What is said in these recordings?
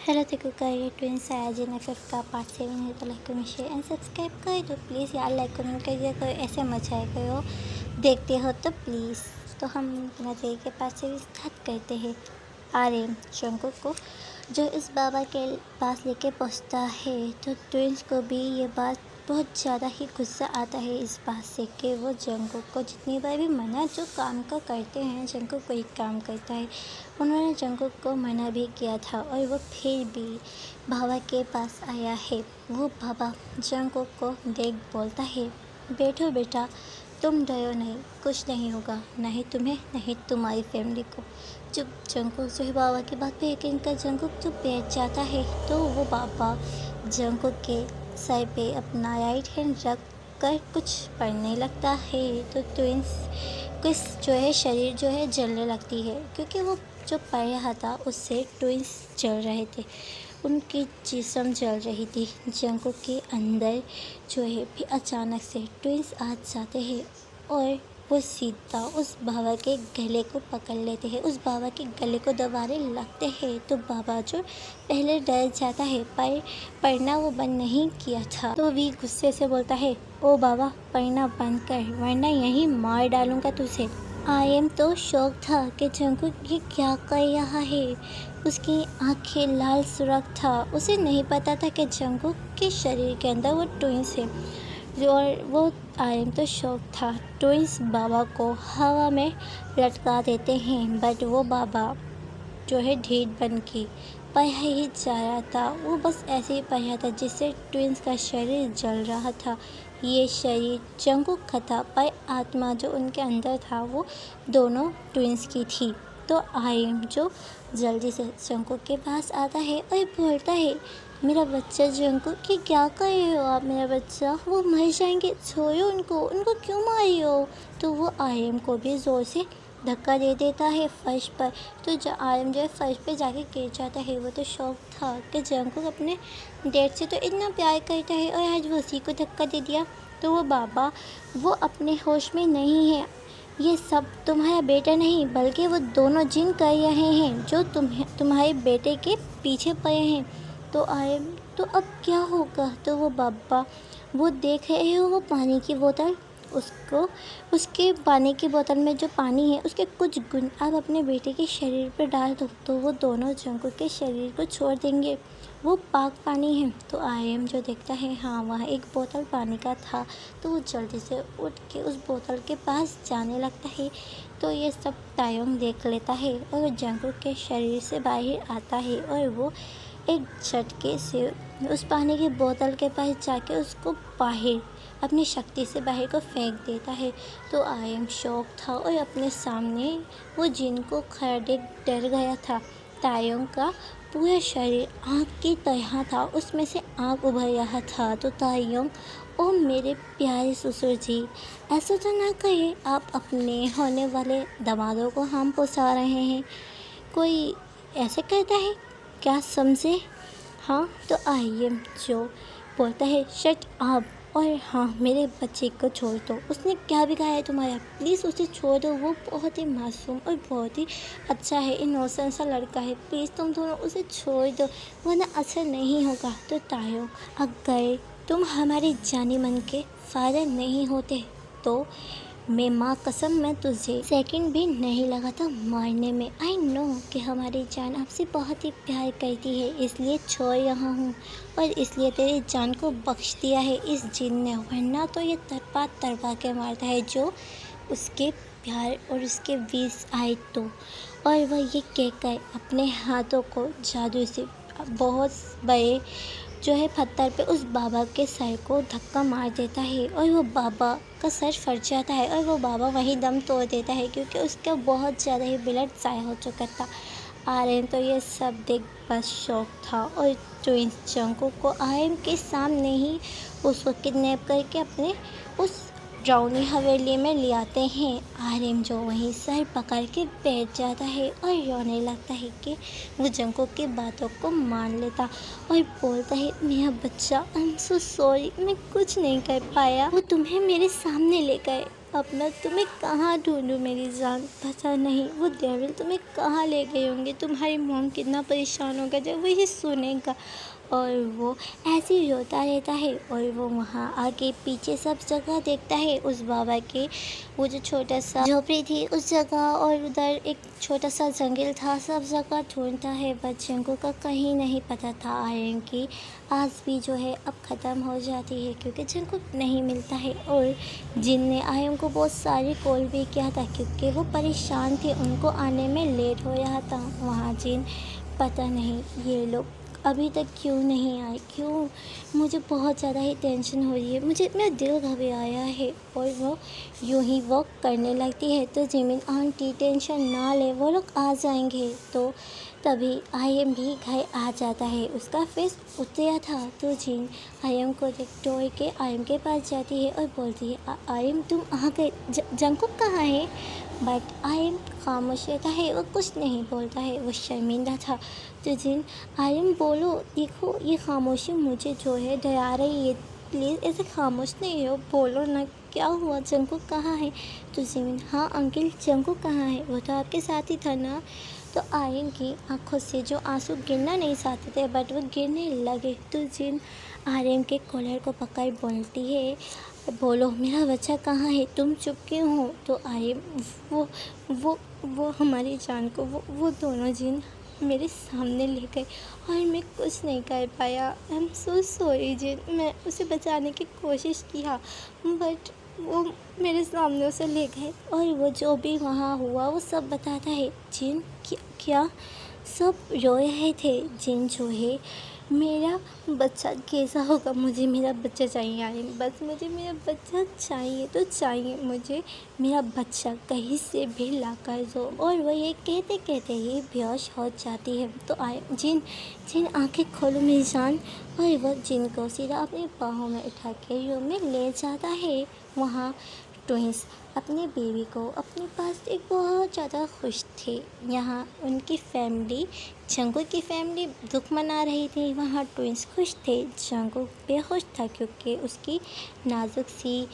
Hello देखो करिए twins आया जेनिफर का पार्ट 7 है तो like comment share and subscribe कर दो प्लीज़ यार। लाइक कमेंट करिए, कोई ऐसे मचाए गए हो देखते हो तो प्लीज़। तो हम बिना देरी के पार्ट 7 स्टार्ट करते हैं। आर्यन जंकुक को जो इस बाबा के पास लेके पहुंचता है तो ट्विंस को भी ये बात बहुत ज़्यादा ही गुस्सा आता है इस बात से कि वो जंकुक को जितनी बार भी मना जो काम का करते हैं जंकुक को ही काम करता है। उन्होंने जंकुक को मना भी किया था और वो फिर भी बाबा के पास आया है। वो बाबा जंकुक को देख बोलता है, बैठो बेटा, तुम डरो नहीं, कुछ नहीं होगा, नहीं तुम्हें नहीं तुम्हारी फैमिली को। जब जंकुक जो है बाबा की बात पे यकीन कर जंकुक जो बैठ जाता है तो वो बाबा जंकुक के सर पे अपना राइट हैंड रख कर कुछ पढ़ने लगता है तो ट्विंस किस जो है शरीर जो है जलने लगती है क्योंकि वो जो पढ़ रहा था उससे ट्विंस जल रहे थे, उनकी जिस्म जल रही थी। जंकुक के अंदर जो है भी अचानक से ट्विंस आ जाते हैं और वो सीधा उस बाबा के गले को पकड़ लेते हैं, उस बाबा के गले को दबाने लगते हैं। तो बाबा जो पहले डर जाता है पर पढ़ना वो बंद नहीं किया था तो भी गुस्से से बोलता है, ओ बाबा पढ़ना बंद कर वरना यहीं मार डालूंगा तुझे। आर्यन तो शौक था कि जंकुक ये क्या कर रहा है। उसकी आंखें लाल सुर्ख था, उसे नहीं पता था कि जंकुक के शरीर के अंदर वो ट्विंस है। और वो आर्यन तो शौक था। ट्विंस बाबा को हवा में लटका देते हैं बट वो बाबा जो है ढीठ बन के पढ़ ही जा रहा था। वो बस ऐसे ही पढ़ रहा था जिससे ट्विंस का शरीर जल रहा था। ये शरीर जंकुक का था पर आत्मा जो उनके अंदर था वो दोनों ट्विंस की थी। तो आर्यन जो जल्दी से जंकुक के पास आता है और बोलता है, मेरा बच्चा जंकुक, ये क्या कर रहे हो आप, मेरा बच्चा वो मर जाएंगे, छोड़ो उनको, उनको क्यों मार रहे हो। तो वो आर्यन को भी ज़ोर से धक्का दे देता है फर्श पर। तो जो आर्यन जो है फर्श पे जाके गिर जाता है। वो तो शौक था कि जंकुक अपने डैड से तो इतना प्यार करता है और आज वो उसी को धक्का दे दिया। तो वो बाबा वो अपने होश में नहीं है, ये सब तुम्हारा बेटा नहीं बल्कि वो दोनों जिन कर रहे हैं जो तुम्हारे बेटे के पीछे पड़े हैं। तो आए तो अब क्या होगा। तो वो बाबा वो देख रहे हो वो पानी की बोतल, उसको उसके पानी की बोतल में जो पानी है उसके कुछ गुण आप अपने बेटे के शरीर पर डाल दो तो वो दोनों जंकुक के शरीर को छोड़ देंगे, वो पाक पानी है। तो आर्यन जो देखता है हाँ वहाँ एक बोतल पानी का था तो वो जल्दी से उठ के उस बोतल के पास जाने लगता है। तो ये सब तायोंग देख लेता है और जंकुक के शरीर से बाहर आता है और वो एक झटके से उस पानी की बोतल के पास जाके उसको बाहर अपनी शक्ति से बाहर को फेंक देता है। तो आर्यन शौक था और अपने सामने वो जिन को खड़ा देख डर गया था। तायोंग का पूरा शरीर आँख की तरह था, उसमें से आँख उभर रहा था। तो तायोंग, ओ मेरे प्यारे ससुर जी, ऐसा तो ना कहिए, आप अपने होने वाले दामादों को हम पहुँचा रहे हैं, कोई ऐसे कहता है क्या समझे। हाँ तो आइए जो बोलता है शट अप और हाँ मेरे बच्चे को छोड़ दो, उसने क्या बिगाड़ा है तुम्हारा, प्लीज़ उसे छोड़ दो, वो बहुत ही मासूम और बहुत ही अच्छा है, इनोसेंट सा लड़का है, प्लीज़ तुम दोनों उसे छोड़ दो वरना अच्छा नहीं होगा। तो तायोंग, अगर तुम हमारे जाने मन के फादर नहीं होते तो मैं माँ कसम मैं तुझे सेकंड भी नहीं लगा था मारने में। आई नो कि हमारी जान आपसे बहुत ही प्यार करती है इसलिए छोड़ रहा हूँ और इसलिए तेरी जान को बख्श दिया है इस जिन ने, वरना तो ये तरपा के मारता है जो उसके प्यार और उसके विष आए तो। और वह ये कहकर अपने हाथों को जादू से बहुत बड़े जो है पत्थर पे उस बाबा के सर को धक्का मार देता है और वो बाबा का सर फट जाता है और वो बाबा वहीं दम तोड़ देता है क्योंकि उसका बहुत ज़्यादा ही ब्लड ज़ाया हो चुका था। आर्यन तो ये सब देख बस शौक था और ट्विंस जंकुक को आर्यन के सामने ही उसको किडनैप करके अपने उस ड्राउनी हवेली में ले आते हैं। आर्यन जो वहीं सर पकड़ के बैठ जाता है और रोने लगता है कि वो जंकुक की बातों को मान लेता और बोलता है, मेरा बच्चा, आई एम सो सॉरी, मैं कुछ नहीं कर पाया, वो तुम्हें मेरे सामने ले गए अब मैं तुम्हें कहाँ ढूंढूं मेरी जान, पता नहीं वो डेविल तुम्हें कहाँ ले गए होंगे। तुम्हारी मॉम कितना परेशान होगा जब वो ये सुनेगा। और वो ऐसे ही रोता रहता है और वो वहाँ आगे पीछे सब जगह देखता है उस बाबा के, वो जो छोटा सा झोपड़ी थी उस जगह, और उधर एक छोटा सा जंगल था, सब जगह ढूंढता है। बच्चों को का कहीं नहीं पता था आयरन की आज भी जो है अब ख़त्म हो जाती है, क्योंकि जिनको नहीं मिलता है। और जिन ने आयरन को बहुत सारी कॉल भी किया था क्योंकि वो परेशान थे, उनको आने में लेट हो रहा था वहाँ जिन। पता नहीं ये लोग अभी तक क्यों नहीं आए, क्यों। मुझे बहुत ज़्यादा ही टेंशन हो रही है, मुझे मेरा दिल घबराया है। और वो यूं ही वॉक करने लगती है तो जिमिन आंटी टेंशन ना ले, वो लोग आ जाएंगे। तो तभी आयम भी घर आ जाता है, उसका फेस उतरा था तो जिन आयम को देख दौड़ के आयम के पास जाती है और बोलती है आयम तुम आ गए, जंकुक कहाँ है। बट आयम खामोश रहता है, वो कुछ नहीं बोलता है, वो शर्मिंदा था। तो जिन आयम बोलो, देखो ये खामोशी मुझे जो है डरा रही है, प्लीज़ ऐसे खामोश नहीं हो, बोलो ना क्या हुआ, जंकुक कहाँ है। तो जिमिन हाँ अंकल जंकुक कहाँ है, वो तो आपके साथ ही था ना। तो आयन की आंखों से जो आंसू गिरना नहीं चाहते थे बट वो गिरने लगे। तो जिन आर्यन के कॉलर को पकड़ बोलती है बोलो मेरा बच्चा कहाँ है, तुम चुप क्यों हो। तो आर्यन वो वो हमारी जान को वो दोनों जिन मेरे सामने ले गए और मैं कुछ नहीं कर पाया। आई एम सो सॉरी जिन, मैं उसे बचाने की कोशिश किया बट वो मेरे सामने उसे ले गए। और वो जो भी वहाँ हुआ वो सब बताता है। जिन क्या सब रो रहे थे। जिन जो है मेरा बच्चा कैसा होगा, मुझे मेरा बच्चा चाहिए आए, बस मुझे मेरा बच्चा चाहिए तो चाहिए, मुझे मेरा बच्चा कहीं से भी ला कर दो। और वह ये कहते कहते ही बेहोश हो जाती है। तो आए जिन जिन आंखें खोलो मेरी जान। और वह जिन को सीधा अपनी बाहों में उठा के रूम में ले जाता है। वहाँ ट्विंस अपने बेबी को अपने पास एक बहुत ज़्यादा खुश थे। यहाँ उनकी फैमिली जंकुक की फैमिली दुख मना रही थी, वहाँ ट्विंस खुश थे। जंकुक बेहोश था क्योंकि उसकी नाजुक सी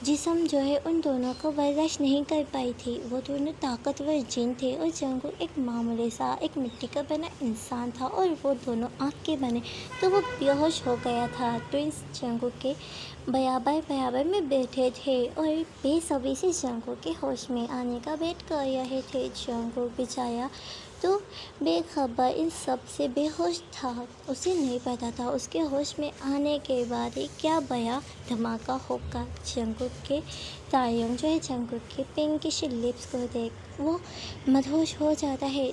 जिस्म जो है उन दोनों को बर्दाश्त नहीं कर पाई थी। वो दोनों ताकतवर जिन थे और जंकुक एक मामूली सा एक मिट्टी का बना इंसान था और वो दोनों आग के बने, तो वो बेहोश हो गया था। ट्विंस जंकुक के बराबर में बैठे थे और बेसब्री से जंकुक के होश में आने का वेट कर रहे थे। जंकुक बेचारा तो बेखबर इन सब से बेहोश था, उसे नहीं पता था उसके होश में आने के बाद ही क्या बया धमाका होगा। जंकुक के तायंग जो है जंकुक के पिंकिश लिप्स को देख वो मदहोश हो जाता है।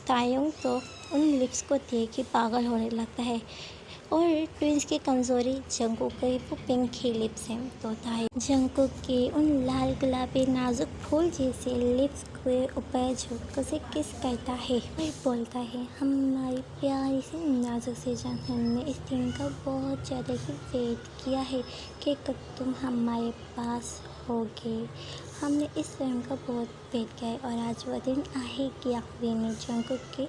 तायंग तो उन लिप्स को देख ही पागल होने लगता है। और ट्विंस की कमज़ोरी जंकुक के वो पिंक ही लिप्स हैं। तो जंकुक के उन लाल गुलाबी नाजुक फूल जैसे लिप्स के ऊपर झुक उसे किस करता है और बोलता है हमारी प्यारी सी नाजुक सी जान, हमने इस दिन का बहुत ज़्यादा ही वेट किया है कि कब तुम हमारे पास होगे। हमने इस फिल्म का बहुत वेट किया है और आज वो दिन आ ही गया। वीनू जंकुक के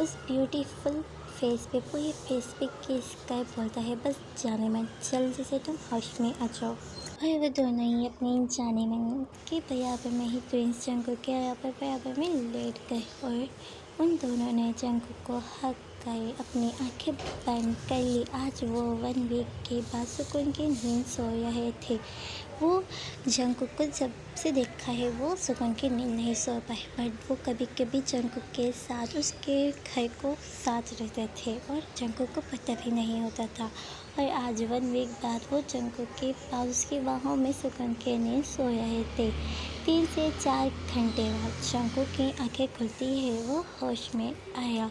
उस ब्यूटीफुल फेस पे पूरे फेस पे किस कर बोलता है बस जाने मन, जल्दी से तुम होश में आ जाओ। और वो दोनों ही अपनी जाने मन के बराबर में ही ट्विंस जंकुक के बराबर में लेट गए और उन दोनों ने जंकुक को हक कर अपनी आंखें बंद कर ली। आज वो 1 वीक के बाद सुकून की नींद सो रहे थे। वो जंकुक को जब से देखा है वो सुकून की नींद नहीं सो पाए, बट वो कभी कभी जंकुक के साथ उसके घर को साथ रहते थे और जंकुक को पता भी नहीं होता था। और आज 1 वीक बाद वो जंकुक के पास उसकी बाहों में सुकून की नींद सो रहे थे। 3 से 4 घंटे बाद जंकुक की आंखें खुलती है, वो होश में आया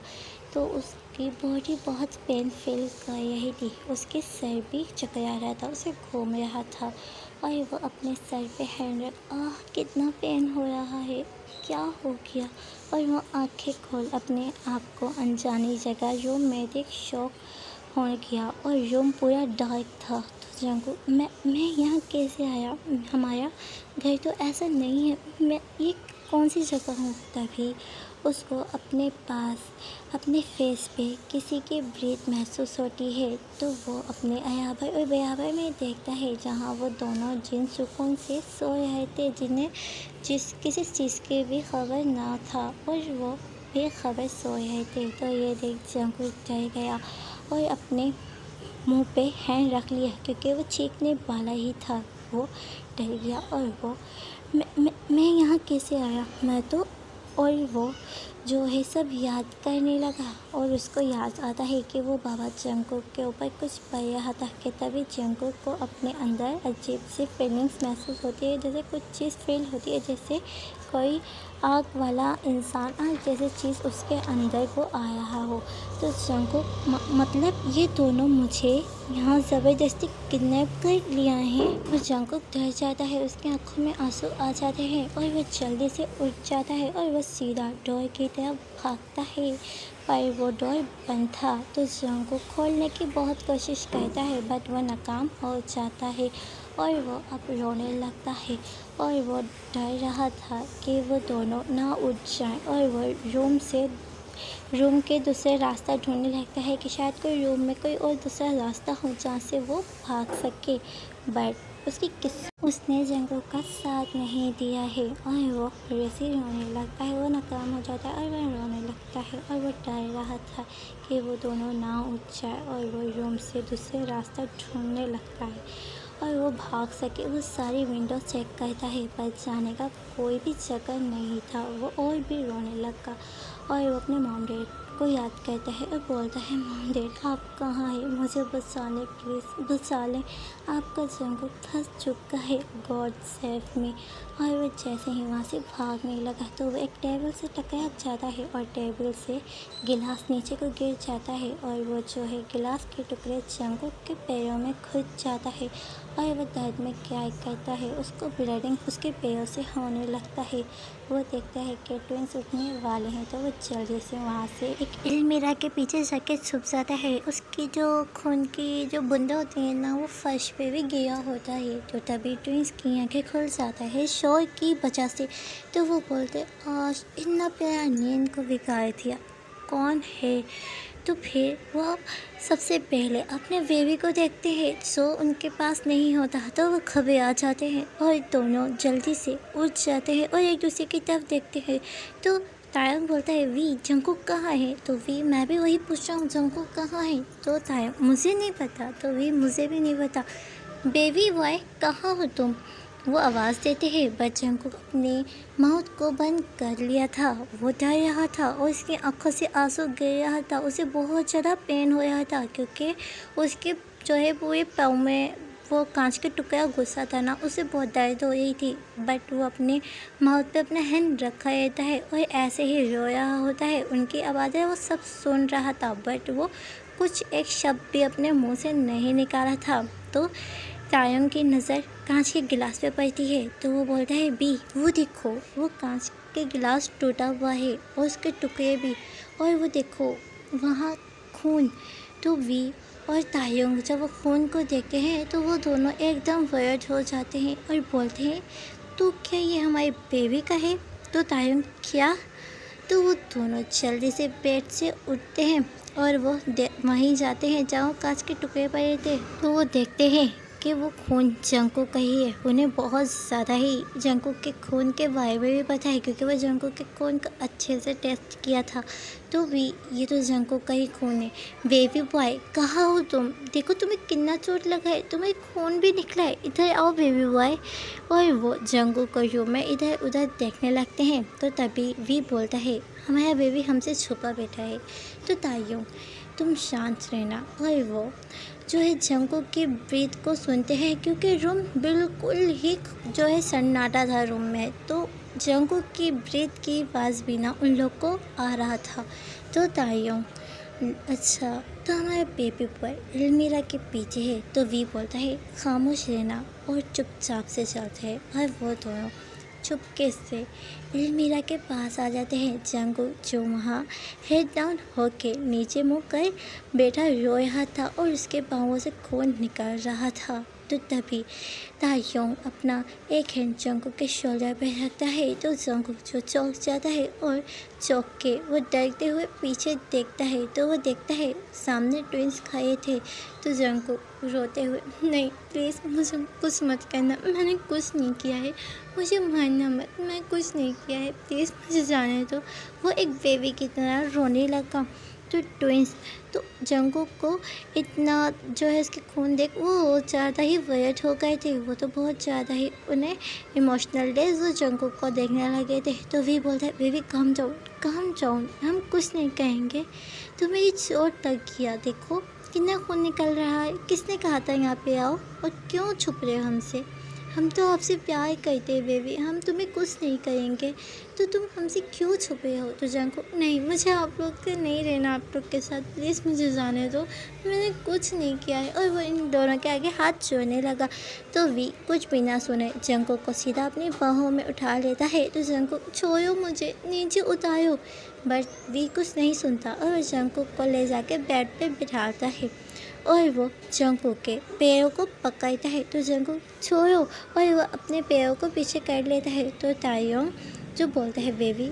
तो उसकी बॉडी बहुत पेन फील कर रही थी, उसके सर भी चकरा रहा था, उसे घूम रहा था और वो अपने सर पे हैंड रख कितना पेन हो रहा है, क्या हो गया। और वो आंखें खोल अपने आप को अनजानी जगह रूम में देख शौक हो गया और रूम पूरा डार्क था। तो जंकुक मैं यहाँ कैसे आया, हमारा घर तो ऐसा नहीं है, मैं ये कौन सी जगह हूँ। तभी उसको अपने पास अपने फेस पे किसी की ब्रीथ महसूस होती है तो वो अपने अया भाई और बया भाई में देखता है, जहाँ वो दोनों जिन सुकून से सो रहे थे, जिन्हें किसी चीज़ की भी खबर ना था और वो बेखबर सो रहे थे। तो ये देख जंगकुक डर गया और अपने मुंह पे हैंड रख लिया, क्योंकि वो चीखने वाला ही था। वो डर गया और वो मैं यहाँ कैसे आया, मैं तो, और वो जो है सब याद करने लगा और उसको याद आता है कि वो बाबा जंगकुक के ऊपर कुछ पड़ रहा था। कि तभी जंगकुक को अपने अंदर अजीब सी फीलिंग्स महसूस होती है, जैसे कुछ चीज़ फील होती है, जैसे कोई आग वाला इंसान, आग जैसी चीज़ उसके अंदर को आ रहा हो। तो जंगकुक मतलब ये दोनों मुझे यहाँ ज़बरदस्ती किडनैप कर लिया है। और जंगकुक डर जाता है, उसकी आंखों में आंसू आ जाते हैं और वह जल्दी से उठ जाता है और वह सीधा डोर की तरफ भागता है, पर वो डोर बंद था। तो जंगकुक खोलने की बहुत कोशिश करता है, बट वो नाकाम हो जाता है और वो अब रोने लगता है। और वो डर रहा था कि वो दोनों ना उठ जाएं और वो रूम के दूसरे रास्ता ढूंढने लगता है कि शायद कोई रूम में कोई और दूसरा रास्ता हो जहाँ से वो भाग सके। बट उसने जंगल का साथ नहीं दिया है और वो फिर से रोने लगता है। वो नाकाम हो जाता है और वह रोने लगता है और वो डर रहा था कि वो दोनों ना उठ जाए और वो रूम से दूसरे रास्ता ढूंढने लगता है और वो भाग सके। वो सारी विंडो चेक करता है, पर जाने का कोई भी जगह नहीं था। वो और भी रोने लगा और वो अपने मॉम डैड को याद करता है और बोलता है, मॉम डैड आप कहाँ हैं, मुझे बचा लें प्लीज़, बचा लें, आपका जंगल फंस चुका है, गॉड सेव मी। और वो जैसे ही वहाँ से भागने लगा तो वो एक टेबल से टकरा जाता है और टेबल से गिलास नीचे को गिर जाता है और वो जो है गिलास के टुकड़े जंगल के पैरों में घुस जाता है और वो दर्द में क्या करता है, उसको ब्लीडिंग उसके पैरों से होने लगता है। वो देखता है कि ट्विंस उठने वाले हैं, तो वो जल्दी से वहाँ से एक अलमीरा के पीछे जाके छुप जाता है। उसकी जो खून की जो बूंदें होती हैं ना, वो फर्श पे भी गिरा होता है। तो तभी ट्विंस की आंखें खुल जाता है शोर की वजह से। तो वो बोलते, आज इतना प्यारा नींद को बिगाड़ दिया, कौन है। तो फिर वो सबसे पहले अपने बेबी को देखते हैं, जो उनके पास नहीं होता। तो वो खबे आ जाते हैं और दोनों जल्दी से उठ जाते हैं और एक दूसरे की तरफ देखते हैं। तो तायंग बोलता है, वी जंगकुक कहाँ है। तो वी, मैं भी वही पूछ रहा हूँ, जंगकुक कहाँ है। तो तायंग, मुझे नहीं पता। तो वी, मुझे भी नहीं पता। बेबी बॉय कहाँ हो तुम, वो आवाज़ देते हैं। बट जंगकुक अपने माउथ को बंद कर लिया था, वो डर रहा था और उसकी आंखों से आंसू गिर रहा था। उसे बहुत ज़्यादा पेन हो रहा था, क्योंकि उसके जो है पूरे पाँव में वो कांच के टुकड़ा घुसा था ना, उसे बहुत दर्द हो रही थी। बट वो अपने माउथ पे अपना हैंड रखा रहता है और ऐसे ही रो रहा होता है। उनकी आवाज़ें वो सब सुन रहा था, बट वो कुछ एक शब्द भी अपने मुंह से नहीं निकाला था। तो तायंग की नज़र कांच के गिलास पे पड़ती है, तो वो बोलता है, बी वो देखो, वो कांच के गिलास टूटा हुआ है और उसके टुकड़े भी, और वो देखो वहाँ खून। तो वी और तायंग जब वो खून को देखते हैं तो वो दोनों एकदम वर्ड हो जाते हैं और बोलते हैं, तो क्या ये हमारे बेबी का है। तो तायंग, क्या। तो वो दोनों जल्दी से बेड से उठते हैं और वो वहीं जाते हैं जहाँ कांच के टुकड़े पड़े थे। तो वो देखते हैं कि वो खून जंगकुक का ही है। उन्हें बहुत ज़्यादा ही जंगकुक के खून के बारे में भी पता है, क्योंकि वो जंगकुक के खून का अच्छे से टेस्ट किया था। तो भी ये तो जंगकुक का ही खून है। बेबी बॉय कहाँ हो तुम, देखो तुम्हें कितना चोट लगा है, तुम्हें खून भी निकला है, इधर आओ बेबी बॉय। और वो जंगकुक को रूम में इधर उधर देखने लगते हैं। तो तभी वी बोलता है, हमारा बेबी हमसे छुपा बैठा है। तो ताइयों तुम शांत रहना। और वो जो है जंगकुक की ब्रीथ को सुनते हैं, क्योंकि रूम बिल्कुल ही जो है सन्नाटा था रूम में। तो जंगकुक की ब्रीथ की आवाज़ भी ना उन लोग को आ रहा था। तो ताइयों, अच्छा तो हमारे बेबी बॉय अलमीरा के पीछे है। तो वी बोलता है, खामोश रहना और चुपचाप से चलते हैं। और वो दोनों चुपके से अलमीरा के पास आ जाते हैं। जंगकुक जो वहाँ हेड डाउन होके नीचे मुँह कर बैठा रो रहा था और उसके पाँवों से खून निकल रहा था। तो तभी तायोंग अपना एक हैंड जंगकुक के शोल्डर पे रखता है तो जंगकुक जो चौंक जाता है और चौंक के वो डरते हुए पीछे देखता है तो वो देखता है सामने ट्विंस खड़े थे। तो जंगकुक रोते हुए, नहीं प्लीज़ मुझे कुछ मत करना, मैंने कुछ नहीं किया है, मुझे मारना मत, मैं कुछ नहीं किया है, प्लीज़ मुझे जाने दो। वो एक बेबी की तरह रोने लगा। तो ट्विंस तो जंगकुक को इतना जो है उसके खून देख वो बहुत ज़्यादा ही वर्ड हो गए थे। वो तो बहुत ज़्यादा ही उन्हें इमोशनल डेज वो जंगकुक को देखने लगे थे। तो वी बोलते हैं बेबी काम डाउन, हम कुछ नहीं कहेंगे, तो मेरी चोट लग गया, देखो कितना खून निकल रहा है, किसने कहा था यहाँ पे आओ और क्यों छुप रहे हो हमसे, हम तो आपसे प्यार करते हैं बेबी, हम तुम्हें कुछ नहीं करेंगे, तो तुम हमसे क्यों छुपे हो। तो जंगकुक, नहीं मुझे आप लोग से नहीं रहना, आप लोग के साथ प्लीज़ मुझे जाने दो, मैंने कुछ नहीं किया है। और वो इन दोनों के आगे हाथ जोड़ने लगा। तो वी कुछ भी ना सुने जंगकुक को सीधा अपनी बाहों में उठा लेता है। तो जंगकुक, छोड़ो मुझे, नीचे उतारो, बट वी कुछ नहीं सुनता और जंगकुक को ले जाके बेड पे बिठाता है और वो जंगकुक के पैरों को पकड़ता है। तो जंगकुक छोड़ो और वो अपने पैरों को पीछे कर लेता है। तो तायोंग जो बोलता है बेबी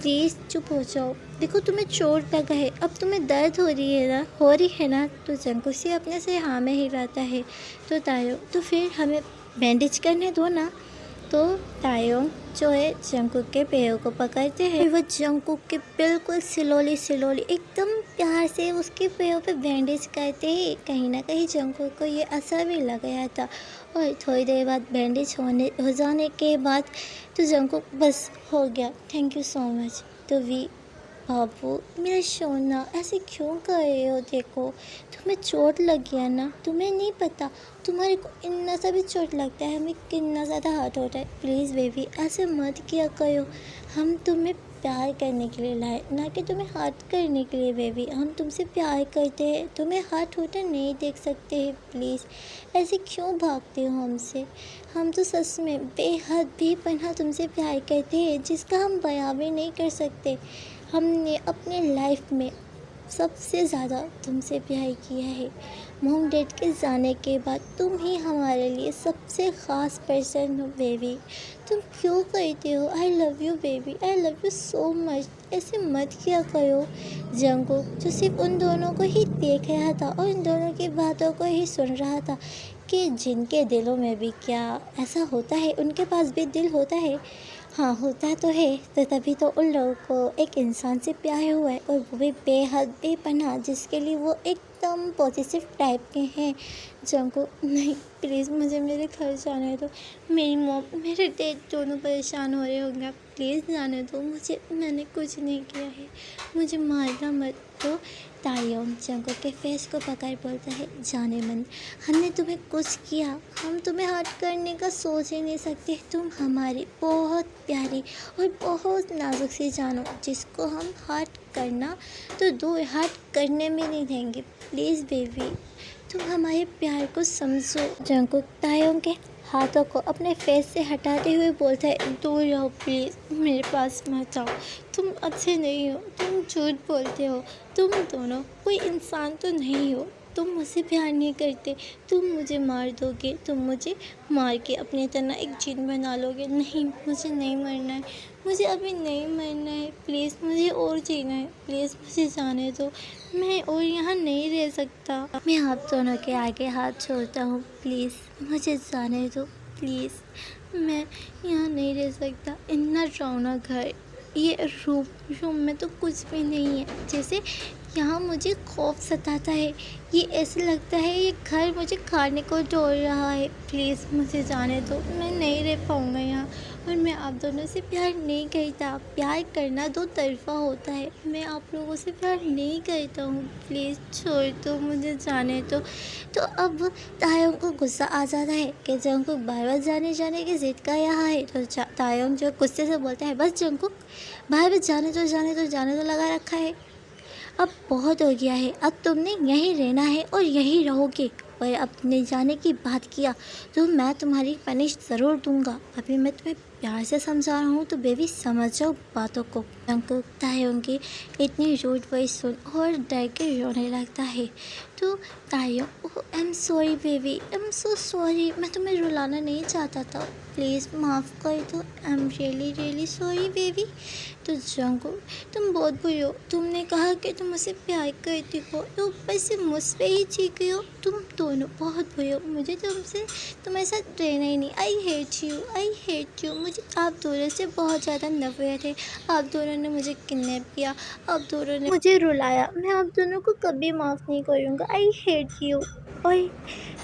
प्लीज़ चुप हो जाओ, देखो तुम्हें चोट लगा है, अब तुम्हें दर्द हो रही है ना। तो जंगकुक से अपने से हाँ में हिलाता है। तो तायोंग, तो फिर हमें बैंडेज करने दो ना। तो तायोंग जो है जंगकुक के पैरों को पकड़ते हैं। वो जंगकुक के बिल्कुल स्लोली एकदम प्यार से उसके पैरों पे बैंडेज करते हैं। कहीं ना कहीं जंगकुक को ये असर भी लग गया था। और थोड़ी देर बाद बैंडेज हो जाने के बाद तो जंगकुक बस हो गया, थैंक यू सो मच। तो वी, बाबू मेरा सोना ऐसे क्यों कर रहे हो, देखो तुम्हें चोट लग गया ना, तुम्हें नहीं पता तुम्हारे को इतना सा भी चोट लगता है, हमें कितना ज़्यादा हर्ट होता है, प्लीज़ बेबी ऐसे मत किया करो, हम तुम्हें प्यार करने के लिए लाए ना कि तुम्हें हर्ट करने के लिए। बेबी हम तुमसे प्यार करते हैं, तुम्हें हर्ट होता नहीं देख सकते हैं, प्लीज़ ऐसे क्यों भागते हो हमसे, हम तो सच में बेहद बेपनाह तुमसे प्यार करते हैं जिसका हम बयां भी नहीं कर सकते। हमने अपने लाइफ में सबसे ज़्यादा तुमसे प्यार किया है। मॉम डैड के जाने के बाद तुम ही हमारे लिए सबसे ख़ास पर्सन हो बेबी, तुम क्यों कहते हो I love you baby, I love you so much, ऐसे मत किया करो। जंगकुक जो सिर्फ उन दोनों को ही देख रहा था और उन दोनों की बातों को ही सुन रहा था कि जिनके दिलों में भी क्या ऐसा होता है, उनके पास भी दिल होता है, हाँ होता तो है, तो तभी तो उन लोगों को एक इंसान से प्यार हुआ है और वो भी बेहद बेपनाह, जिसके लिए वो एकदम पॉजिटिव टाइप के हैं। जंगकुक, नहीं प्लीज़ मुझे मेरे घर जाने दो, मेरी मॉम मेरे डैड दोनों परेशान हो रहे होंगे, प्लीज़ जाने दो मुझे, मैंने कुछ नहीं किया है, मुझे मारना मत। तो तायोंग जंगकुक के फेस को पकड़ बोलता है, जाने मन, हमने तुम्हें कुछ किया, हम तुम्हें हर्ट करने का सोच ही नहीं सकते, तुम हमारी बहुत प्यारी और बहुत नाजुक सी जानो, जिसको हम हर्ट करना तो दूर हर्ट करने में नहीं देंगे, प्लीज़ बेबी तुम हमारे प्यार को समझो। जंगकुक तायोंग के हाथों को अपने फेस से हटाते हुए बोलता है, दूर रहो प्लीज़, मेरे पास मत आओ, तुम अच्छे नहीं हो, तुम झूठ बोलते हो, तुम दोनों कोई इंसान तो नहीं हो, तुम मुझसे प्यार नहीं करते, तुम मुझे मार दोगे, तुम मुझे मार के अपनी तरह एक जिन बना लोगे। नहीं मुझे नहीं मरना है, मुझे अभी नहीं मरना है, प्लीज़ मुझे और जीना है, प्लीज़ मुझे जाने दो, मैं और यहाँ नहीं रह सकता। मैं आप दोनों के आगे हाथ छोड़ता हूँ, प्लीज़ मुझे जाने दो, प्लीज़ मैं यहाँ नहीं रह सकता। इतना रौना घर, ये रूम में तो कुछ भी नहीं है, जैसे यहाँ मुझे खौफ सताता है, ये ऐसे लगता है ये घर मुझे खाने को दौड़ रहा है, प्लीज़ मुझे जाने दो, मैं नहीं रह पाऊँगा यहाँ। और मैं आप दोनों से प्यार नहीं करता, प्यार करना दो तरफ़ा होता है, मैं आप लोगों से प्यार नहीं करता हूँ, प्लीज़ छोड़ दो मुझे जाने दो। तो अब तायोंग को गुस्सा आ जाता है कि जंगकुक बार बार जाने की ज़िद कर रहा है। तो तायोंग जो गुस्से से बोलता है, बस जंगकुक बार बार जाने तो लगा रखा है, अब बहुत हो गया है, अब तुमने यहीं रहना है और यहीं रहोगे, और अब तुमने जाने की बात किया तो मैं तुम्हारी पनिश ज़रूर दूंगा। अभी मैं तुम्हें प्यार से समझा रहा हूँ तो बेबी समझ जाओ बातों को। अंकल तायों की इतनी रूड वॉइस सुन और डर के रोने लगता है। तो तायों, oh I am sorry baby, I am so sorry, मैं तुम्हें रुलाना नहीं चाहता था, प्लीज़ माफ़ कर दो, I am really really sorry baby. तो जंगकुक, तुम बहुत बुरी हो, तुमने कहा कि तुम मुझसे प्यार करती हो तो ऊपर से मुझ पे ही चीखी हो, तुम दोनों बहुत बुरे हो, मुझे तुम्हारे साथ रहना ही नहीं, आई हेट यू, मुझे आप दोनों से बहुत ज़्यादा नफरत है, आप दोनों ने मुझे किडनैप किया, आप दोनों ने मुझे रुलाया, मैं आप दोनों को कभी माफ़ नहीं करूँगा, आई हेट यू। और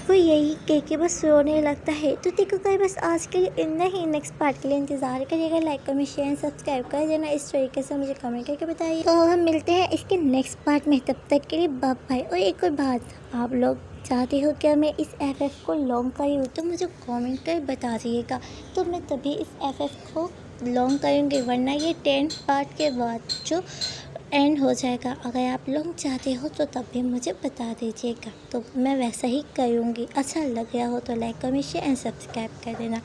वो यही कह के बस रोने लगता है। तो देखो गाइस, बस आज के लिए इतना ही। नेक्स्ट पार्ट के लिए इंतज़ार करिएगा, लाइक कमेंट शेयर सब्सक्राइब कर देना, इस तरीके से मुझे कमेंट करके बताइए। तो हम मिलते हैं इसके नेक्स्ट पार्ट में, तब तक के लिए बाय बाय। और एक और बात, आप लोग चाहते हो क्या मैं इस FF को लॉन्ग करी हूँ तो मुझे कमेंट कर बता दीजिएगा, तो मैं तभी इस FF को लॉन्ग करूँगी, वरना ये 10 पार्ट के बाद जो एंड हो जाएगा। अगर आप लोग चाहते हो तो तब भी मुझे बता दीजिएगा, तो मैं वैसा ही करूँगी। अच्छा लग रहा हो तो like comment share and subscribe कर देना।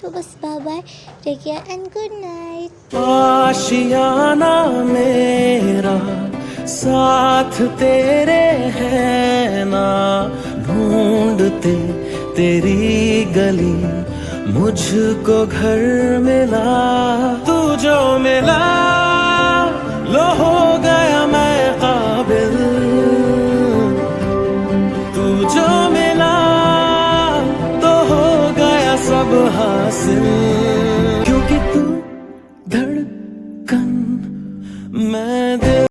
तो बस bye bye, take care and good night. आशियाना मेरा साथ तेरे है ना, ढूंढते तेरी गली मुझको घर मिला, तू जो मिला लो हो गया मैं काबिल, तू जो मिला तो हो गया सब हासिल।